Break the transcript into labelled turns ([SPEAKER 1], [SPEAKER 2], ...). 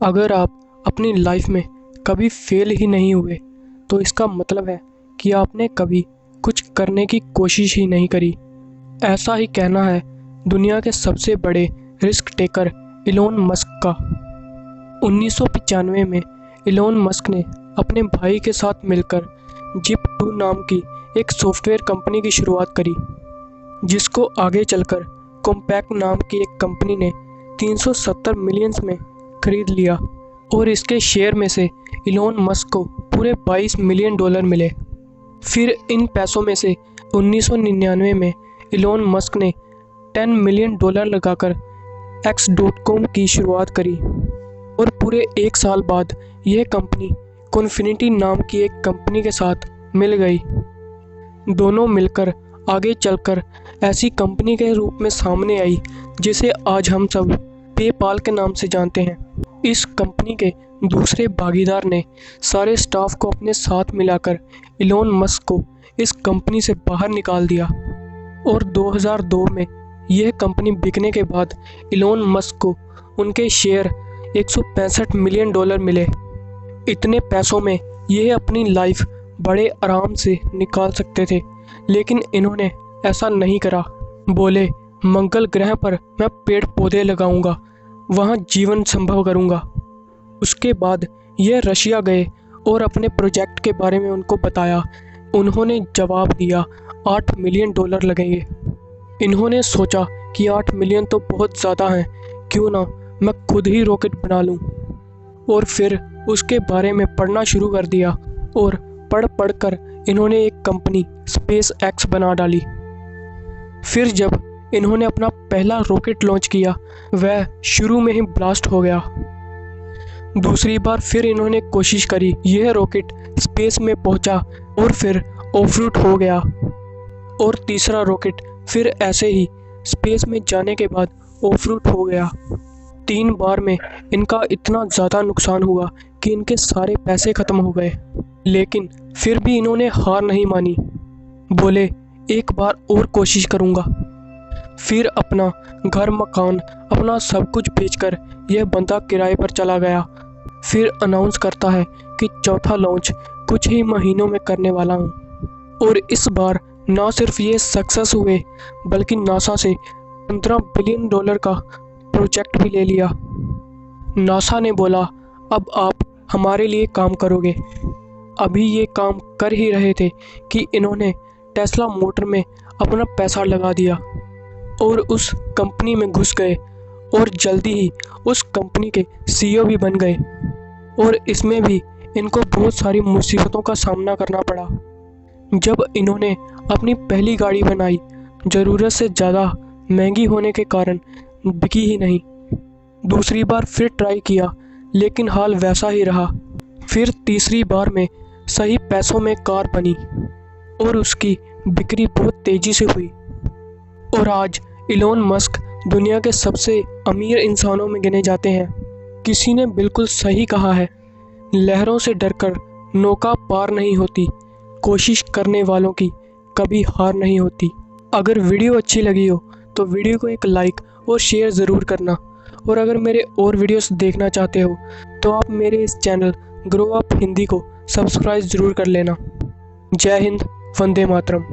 [SPEAKER 1] अगर आप अपनी लाइफ में कभी फेल ही नहीं हुए तो इसका मतलब है कि आपने कभी कुछ करने की कोशिश ही नहीं करी। ऐसा ही कहना है दुनिया के सबसे बड़े रिस्क टेकर इलोन मस्क का। 1995 में इलोन मस्क ने अपने भाई के साथ मिलकर जिप2 नाम की एक सॉफ्टवेयर कंपनी की शुरुआत करी, जिसको आगे चलकर कॉम्पैक्ट नाम की एक कंपनी ने 370 मिलियंस में खरीद लिया और इसके शेयर में से इलोन मस्क को पूरे $22 मिलियन मिले। फिर इन पैसों में से 1999 में इलोन मस्क ने $10 मिलियन लगाकर X.com की शुरुआत करी और पूरे एक साल बाद यह कंपनी कॉन्फिनिटी नाम की एक कंपनी के साथ मिल गई। दोनों मिलकर आगे चलकर ऐसी कंपनी के रूप में सामने आई जिसे आज हम सब पेपाल के नाम से जानते हैं। इस कंपनी के दूसरे भागीदार ने सारे स्टाफ को अपने साथ मिलाकर इलोन मस्क को इस कंपनी से बाहर निकाल दिया और 2002 में यह कंपनी बिकने के बाद इलोन मस्क को उनके शेयर $165 मिलियन मिले। इतने पैसों में यह अपनी लाइफ बड़े आराम से निकाल सकते थे, लेकिन इन्होंने ऐसा नहीं करा। बोले, मंगल ग्रह पर मैं पेड़ पौधे लगाऊंगा, वहाँ जीवन संभव करूंगा। उसके बाद यह रशिया गए और अपने प्रोजेक्ट के बारे में उनको बताया। उन्होंने जवाब दिया $8 मिलियन लगेंगे। इन्होंने सोचा कि 8 मिलियन तो बहुत ज़्यादा हैं, क्यों ना मैं खुद ही रॉकेट बना लूं। और फिर उसके बारे में पढ़ना शुरू कर दिया और पढ़ कर इन्होंने एक कंपनी स्पेस एक्स बना डाली। फिर जब इन्होंने अपना पहला रॉकेट लॉन्च किया, वह शुरू में ही ब्लास्ट हो गया। दूसरी बार फिर इन्होंने कोशिश करी, यह रॉकेट स्पेस में पहुंचा और फिर ऑफ रूट हो गया। और तीसरा रॉकेट फिर ऐसे ही स्पेस में जाने के बाद ऑफ रूट हो गया। 3 बार में इनका इतना ज़्यादा नुकसान हुआ कि इनके सारे पैसे ख़त्म हो गए, लेकिन फिर भी इन्होंने हार नहीं मानी। बोले, एक बार और कोशिश करूँगा। फिर अपना घर मकान अपना सब कुछ बेचकर यह बंदा किराए पर चला गया। फिर अनाउंस करता है कि चौथा लॉन्च कुछ ही महीनों में करने वाला हूँ। और इस बार ना सिर्फ ये सक्सेस हुए, बल्कि नासा से $15 बिलियन का प्रोजेक्ट भी ले लिया। नासा ने बोला, अब आप हमारे लिए काम करोगे। अभी ये काम कर ही रहे थे कि इन्होंने टेस्ला मोटर में अपना पैसा लगा दिया और उस कंपनी में घुस गए और जल्दी ही उस कंपनी के CEO भी बन गए। और इसमें भी इनको बहुत सारी मुसीबतों का सामना करना पड़ा। जब इन्होंने अपनी पहली गाड़ी बनाई, ज़रूरत से ज़्यादा महंगी होने के कारण बिकी ही नहीं। दूसरी बार फिर ट्राई किया, लेकिन हाल वैसा ही रहा। फिर तीसरी बार में सही पैसों में कार बनी और उसकी बिक्री बहुत तेज़ी से हुई। और आज इलोन मस्क दुनिया के सबसे अमीर इंसानों में गिने जाते हैं। किसी ने बिल्कुल सही कहा है, लहरों से डरकर नौका पार नहीं होती, कोशिश करने वालों की कभी हार नहीं होती। अगर वीडियो अच्छी लगी हो तो वीडियो को एक लाइक और शेयर ज़रूर करना। और अगर मेरे और वीडियोस देखना चाहते हो तो आप मेरे इस चैनल ग्रो अप हिंदी को सब्सक्राइब ज़रूर कर लेना। जय हिंद, वंदे मातरम।